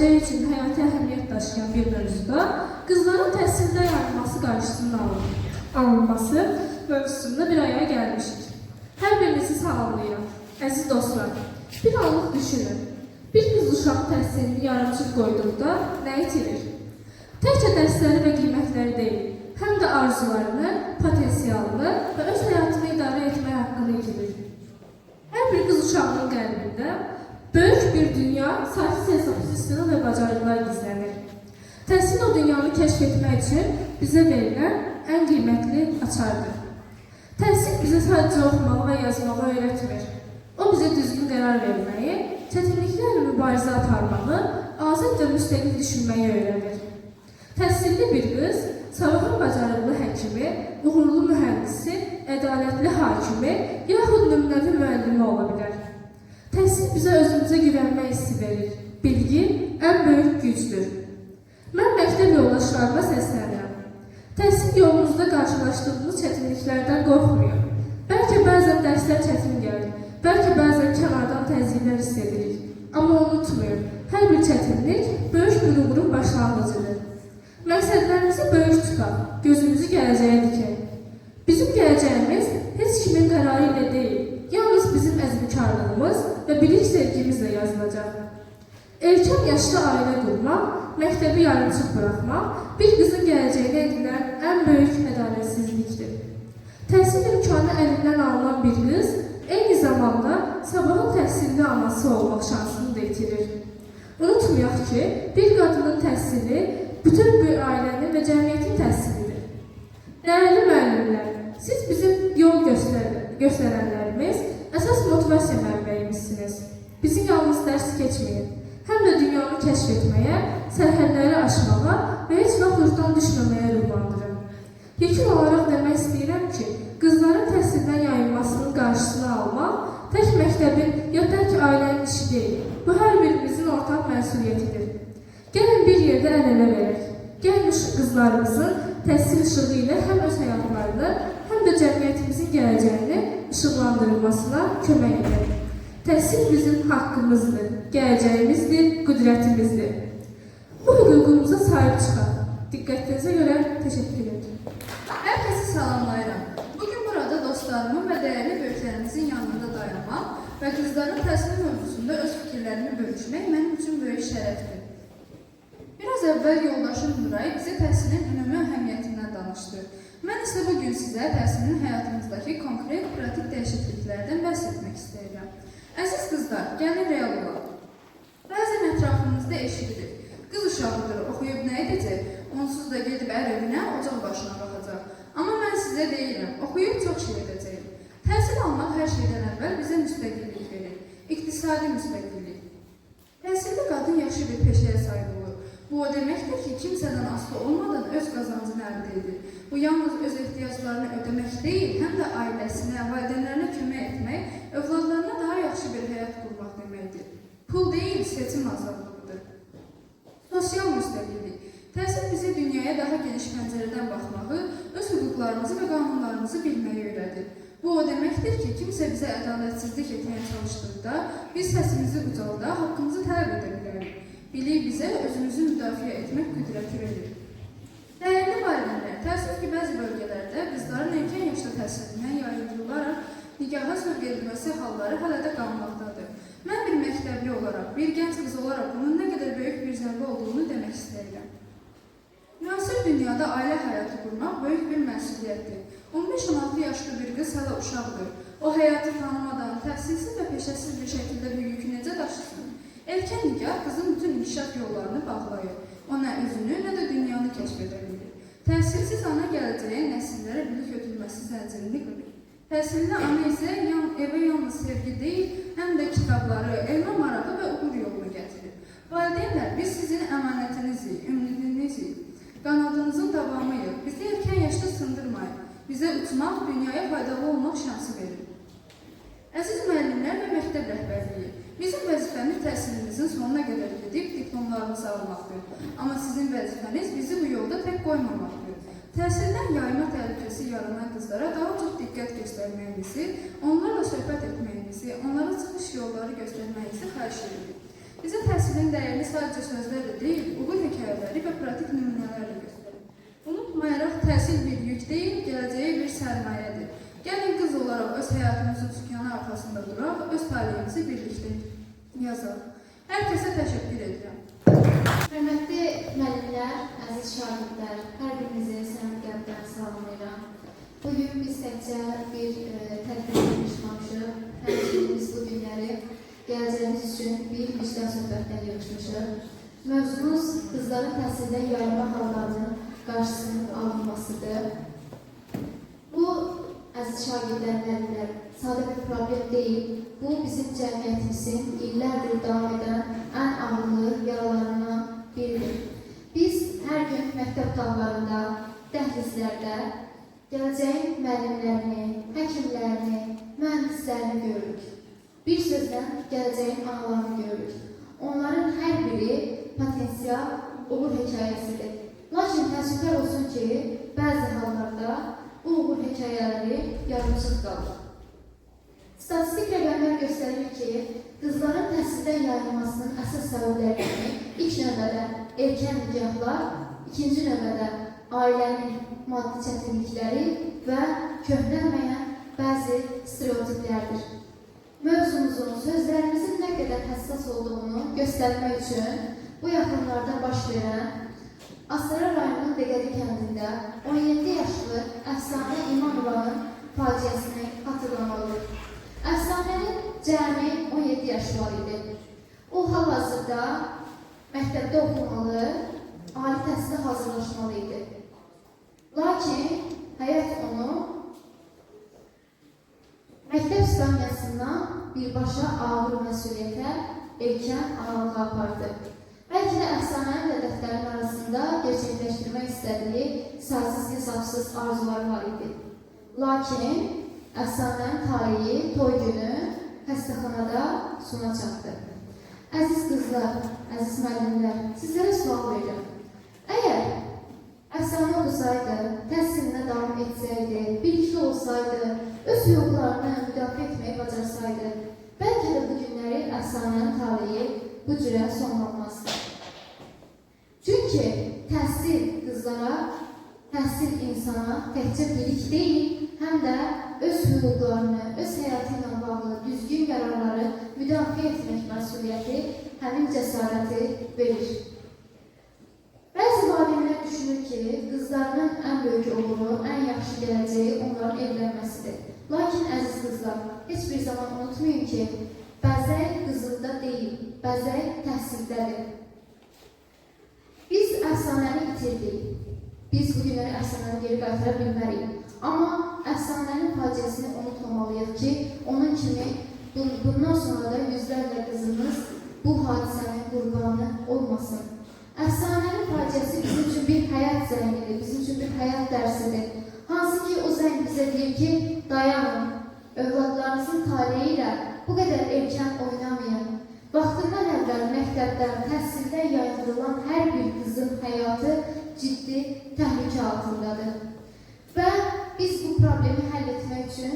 gələcək üçün həyati əhəmiyyət daşıyan bir mövzuda qızların təhsildə yayılması qarşısının alınması mövzusunda bir araya gəlmişik. Hər birinizi salamlayıram. Əziz dostlar, bir anlıq düşünün. Bir qız uşağı təhsilini yarımçıq qoyduqda nə itirir? Təkcə dərsləri və qiymətləri deyil, həm də arzularını, potensialını və öz həyatını idarə etmək haqqını itirir. Hər bir qız uşağının qəlbində böyük bir dünya, saysız-hesabsız və bacarıqlar gizlənir. Təhsil o dünyanı kəşf etmək üçün bizə verilən ən qiymətli açardır. Təhsil bizə sadəcə oxumağı və yazmağı öyrətmir. O bizə düzgün qərar verməyi, çətinliklərlə mübarizə aparmağı, azad və müstəqil düşünməyi öyrənir. Təhsilli bir qız, savağın bacarıqlı həkimi, uğurlu mühəndisi, ədalətli hakimi, yaxud nümunəvi müəllimi ola bilər. Təhsil bizə özümüzə güvənmə hissi verir. Bilgi ən böyük gücdür. Mən məktəb yoldaşlarıma səslənirəm. Təhsil yolunuzda qarşılaşdığınız çətinliklərdən qorxmayın. Bəlkə bəzən dərslər çətin gəlir, bəlkə bəzən kənardan təzyiqlər hiss edirik. Amma unutmayın, hər bir çətinlik böyük bir uğurun başlanğıcıdır. Məqsədlərimizi böyük tutaq, gözümüzü gələcəyə dikək. Bizim gələcəyimiz heç kimin qərarı ilə deyil, yalnız bizim əzmkarlığımız və bilik sevgimizlə yazılacaq. Erkən yaşda ailə qurmaq, məktəbi yarımçıq buraxmaq, bir qızın gələcəyinə edilən ən böyük ədalətsizlikdir. Təhsil imkanı əlindən alınan bir qız, eyni zamanda sabahın təhsilli anası olmaq şansını da itirir. Unutmayaq ki, bir qadının təhsili bütün bir ailənin və cəmiyyətin təhsilidir. Dəyərli müəllimlər, siz bizim yol göstərənlərimiz, əsas motivasiya mənbəyimizsiniz. Bizi yalnız dərs keçməyin, həm də dünyanı kəşf etməyə, sərhədləri aşmağa və heç vaxt yurtdan düşməməyə ruhlandırın. Yekun olaraq demək istəyirəm ki, qızların təhsildən yayılmasının qarşısını almaq tək məktəbin ya tək ailənin işi deyil. Bu hər birimizin ortaq məsuliyyətidir. Gəlin bir yerdə əl-ələ verək. Gəlin qızlarımızın təhsil işığı ilə həm öz həyatlarını, həm də cəmiyyətimizin gələcəyini işıqlandırılmasına kömək edək. Təhsil bizim haqqımızdır, gələcəyimizdir, qüdrətimizdir. Bu hüququmuza sahib çıxaq. Diqqətinizə görə təşəkkür edirəm. Hər kəsi salamlayıram. Bugün burada dostlarımın və dəyərli böyüklərimizin yanında dayanmaq və qızların təhsili mövzusunda öz fikirlərimi bölüşmək mənim üçün böyük şərəfdir. Biraz əvvəl yoldaşım Nuray bizə təhsilin ümumi əhəmiyyətindən danışdı. Mən isə bugün sizə təhsilin həyatımızdakı konkret, pratik dəyişikliklərdən bəhs etmək istəyirəm. Əziz qızlar, gəlin real olaq. Bəzən ətrafımızda eşidilir. Qız uşağıdır, oxuyub nə edəcək? Onsuz da gedib ər evinə, ocaq başına baxacaq. Amma mən sizə deyirəm, oxuyub çox şey edəcək. Təhsil almaq hər şeydən əvvəl bizə müstəqillik verir. İqtisadi müstəqillik. Təhsilli qadın yaxşı bir peşəyə sahib olur. Bu o deməkdir ki, kimsədən asılı olmadan öz qazancını əldə edir. Bu yalnız öz ehtiyaclarını ödəmək deyil, həm də ailəsinə, valideynlərinə kömək etmək, övladlarına daha yaxşı bir həyat qurmaq deməkdir. Pul deyil, seçim azadlığıdır. Sosial müstəqillik. Təhsil bizə dünyaya daha geniş pəncərədən baxmağı, öz hüquqlarımızı və qanunlarımızı bilməyi öyrədir. Bu o deməkdir ki, kimsə bizə ədalətsizlik etməyə çalışdıqda, biz səsimizi ucalda, haqqımızı tələb edə bilərik. Bilik bizə özümüzü müdafiə etmək qüdrəti verir. Dəyərli valideynlər, təəssüf ki, bəzi bölgələrdə qızların erkən yaşda təhsilindən yayındırılaraq nikaha sövq edilməsi halları hələ də qalmaqdadır. Mən bir məktəbli olaraq, bir gənc qız olaraq bunun nə qədər böyük bir zərbə olduğunu demək istəyirəm. Müasir dünyada ailə həyatı qurmaq böyük bir məsuliyyətdir. 15-16 yaşlı bir qız hələ uşaqdır. O həyatı tanımadan, təhsilsiz və peşəsiz bir şəkildə bu yükü necə daşısın? Erkən nikah qızın bütün inkişaf yollarını bağlayır. O nə özünü, nə də dünyanı kəşf edə bilir. Təhsilsiz ana gələcəyə nəsillərə bilik ötülməsi zəncirini qırır. Təhsilli ana isə evə yalnız sevgi deyil, həm də kitabları, elmə marağı və uğur yolunu gətirir. Valideynlər, biz sizin əmanətinizi, ümidinizi, qanadınızın davamıyıq. Bizi erkən yaşda sındırmayın. Bizə uçmaq, dünyaya faydalı olmaq şansı verir. Əziz müəllimlər və məktəb rəhbərliyi, bizim vəzifəmiz təhsilimizin sonuna qədər gedib diplomlarımızı almaqdır. Amma sizin vəzifəniz bizi bu yolda tək qoymamaqdır. Təhsildən yayma təhlükəsi yaranan qızlara daha çox diqqət göstərməyinizi, onlarla söhbət etməyinizi, onlara çıxış yolları göstərməyinizi xahiş edirik. Bizə təhsili təhsilin dəyərini sadəcə sözlərlə deyil, uğur hekayələri və pratik nümunələrlə göstərir. Unutmayaraq, təhsil bir yük deyil, gələcəyi bir sərmayədir. Gəlin qız olaraq öz həyatımızın sükanı arxasında duraq, öz taleyimizi birlikdə yazaq. Hər kəsə təşəkkür edirəm. Hörmətli müəllimlər, əziz şagirdlər, hər birinizi səmimi qəlbdən salamlayıram. Bugün biz təkcə bir tədbirə yığışmamışıq, həmçinin biz bu günləri gələcəyimiz üçün bir vicdan söhbətdən yığışmışıq. Mövzumuz qızların təhsildə yayılma hallarının qarşısının alınmasıdır. Bu, əziz şagirdlər, müəllimlər, sadə bir problem deyil. Bu, bizim cəmiyyətimizin illərdir davam edən ən ağırlı yaralarından biridir. Biz hər gün məktəb otaqlarında, dəhlizlərdə gələcəyin müəllimlərini, həkimlərini, mühəndislərini görürük. Bir sözlə gələcəyin analarını görürük. Onların hər biri potensial uğur hekayəsidir. Lakin təəssüflər olsun ki, bəzi hallarda bu uğur hekayələri yarımçıq qalır. Statistik rəqəmlər göstərir ki, qızların təhsildən yayılmasının əsas səbəblərini ilk növbədə erkən nikahlar, ikinci növbədə ailənin maddi çətinlikləri və köhnəlməyən bəzi stereotiplərdir. Mövzumuzun, sözlərimizin nə qədər həssas olduğunu göstərmək üçün bu yaxınlarda baş verən Astara rayonunun Deqədi kəndində 17 yaşlı Əfsanə İmanova'nın faciəsini hatırlamalıyıq. Əfsanənin cəmi 17 yaşı var idi. O, hal-hazırda məktəbdə oxumalı, ali təhsilə hazırlaşmalı idi. Lakin həyat onu məktəb skamyasından birbaşa ağır məsuliyyətə, erkən analığa apardı. Bəlkə də əfsanənin hədəflərinin arasında gerçəkləşdirmək istədiyi saysız-hesabsız arzular var idi. Lakin əfsanənin tarihi toy günü xəstəxanada sona çatdı. Əziz qızlar, əziz müəllimlər, sizlərə sual verirəm. Əgər əfsanə oxusaydı, təhsilinə davam etsəydi, birlikdə olsaydı, öz hüquqlarını müdafiə etməyi bacarsaydı, bəlkə də bu günləri əfsanənin tarihi bu cürə sonlanmazdı. Çünki təhsil qızlara, təhsil insana təkcə bilik deyil, həm də öz hüquqlarını, öz həyatı ilə bağlı düzgün qərarları müdafiə etmək məsuliyyəti, həmin cəsarəti verir. Bəzi valideynlər düşünür ki, qızlarının ən böyük uğuru, ən yaxşı gələcəyi onların evlənməsidir. Lakin əziz qızlar, heç bir zaman unutmayın ki, bəzək qızılda deyil, bəzək təhsildədir. Biz əfsanəni itirdik. Biz bu günləri əfsanəni geri qaytıra bilmərik. Amma əfsanənin faciəsini unutmamalıyıq ki, onun kimi bundan sonra da yüzlərlə qızımız bu hadisənin qurbanı olmasın. Əfsanənin faciəsi bizim üçün bir həyat zəngidir, bizim üçün bir həyat dərsidir. Hansı ki, o zəng bizə deyir ki, dayanın, övladlarınızın taleyi ilə bu qədər erkən oynamayın. Vaxtından əvvəl məktəbdən, təhsildən yayındırılan hər bir qızın həyatı ciddi təhlükə altındadır. Və biz bu problemi həll etmək üçün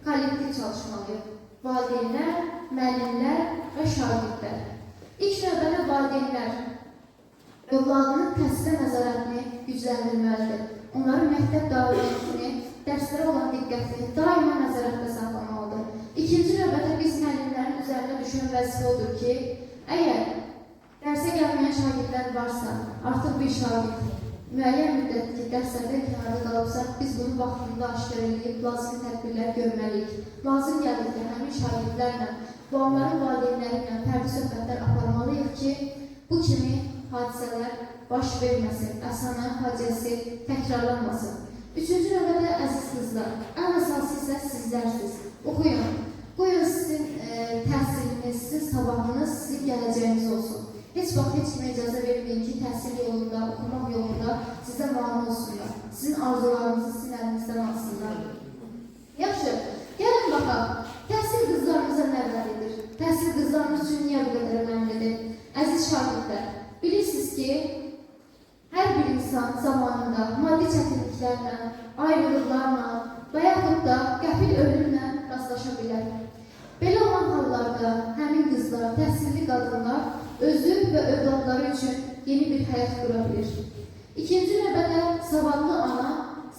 kollektiv çalışmalıyıq. Valideynlər, müəllimlər və şagirdlər. İlk növbədə valideynlər övladının təhsilə nəzarətini gücləndirməlidir. Onların məktəb dairəsini, dərslərə olan diqqətini daima nəzarətdə saxlamalıdır. İkinci növbədə biz müəllimlərin üzərində düşən vəzifə odur ki, əgər dərsə gəlməyən şagirdlər varsa, artıq bir şagird müəyyən müddətli dərslərdən kənarda qalıbsa, biz bunu vaxtında aşkar edib, lazım tədbirlər görməliyik. Lazım gəldikdə həmin şagirdlərlə və onların valideynləri ilə fərdi söhbətlər aparmalıyıq ki, bu kimi hadisələr baş verməsin, əfsanənin faciəsi təkrarlanmasın. Üçüncü növbədə əziz qızlar, ən əsası isə sizlərsiniz. Oxuyun, qoyun sizin təhsiliniz, sizin sabahınız, sizin gələcəyiniz olsun. Heç vaxt heç kimə icazə verməyin ki, təhsil yolunda, oxumaq yolunda sizə mani olsunlar. Sizin arzularınızı sizin əlinizdən alsınlar. Yaxşı, gəlin baxaq. Təhsil qızlarımıza nə vəlidir? Təhsil qızlarımız üçün niyə bu qədər önəmlidir? Əziz şagirdlər, bilirsiniz ki, hər bir insan zamanında maddi çətinliklərlə, ayrılıqlarla və yaxud da qəfil ölümlə rastlaşa bilər. Belə olan hallarda həmin qızlar təhsilli qadınlar özü və övladları üçün yeni bir həyat qura bilir. İkinci növbədə savadlı ana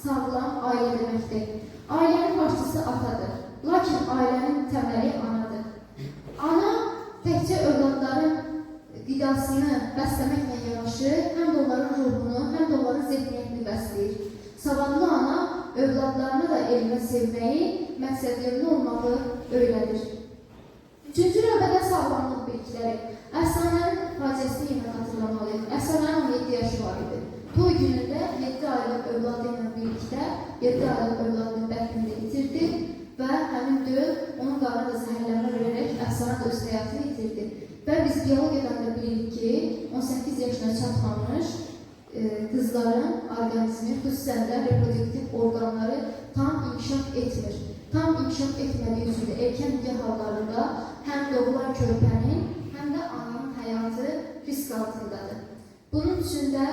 sağlam ailə deməkdir. Ailənin başçısı atadır, lakin ailənin təməli anadır. Ana təkcə övladların qidasını bəsləməklə yanaşı, həm də onların ruhunu, həm də onların zehniyyətini bəsləyir. Savadlı ana övladlarını da elmə sevməyi, məqsədyönlü olmağı öyrədir. Üçüncü növbədə sağlamlıq bilikləri. Əfsanənin faciəsini yenə xatırlamalıyıq. Əfsanənin 17 yaşı var idi. Toy günündə 7 aylıq övladı ilə birlikdə 7 aylıq övladını bətnində itirdi və həmin döl onun qarnına da zəhərlənmə verərək əfsanə da öz həyatını itirdi. Və biz biologiyadan da bilirik ki, 18 yaşına çatmamış qızların orqanizmi, xüsusən də reproduktiv orqanları tam inkişaf etmir. Tam inkişaf etmədiyi üçün də erkən nikah hallarında həm doğulan körpənin, həm də ananın həyatı risk altındadır. Bunun üçün də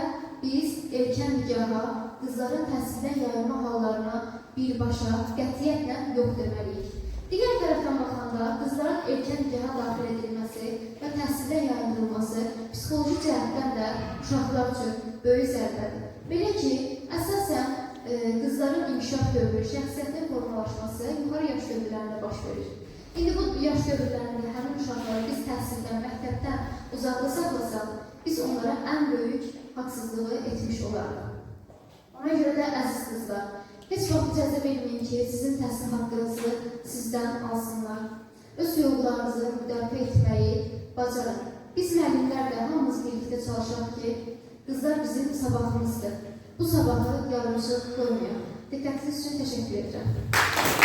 biz erkən nikaha, qızların təhsildən yayılma hallarına birbaşa qətiyyətlə yox deməliyik. Digər tərəfdən baxanda, qızların erkən nikaha daxil edilməsi və təhsildən yayındırılması psixoloji cəhətdən də uşaqlar üçün böyük zərbədir. Belə ki, əsasən qızların inkişaf dövrü, şəxsiyyətin formalaşması yuxarı yaş dövrlərində baş verir. İndi bu yaş dövrlərində həmin uşaqları biz təhsildən, məktəbdən uzaqda saxlasaq, biz onlara ən böyük haqsızlığı etmiş olarıq. Ona görə də əziz qızlar, heç vaxt icazə verməyin ki, sizin təhsil haqqınızı sizdən alsınlar. Öz hüquqlarınızı müdafiə etməyi bacarın. Biz müəllimlər də hamımız birlikdə çalışaq ki, qızlar bizim sabahımızdır. Bu sabahı yarımçıq qoymayaq. Diqqətiniz üçün təşəkkür edirəm.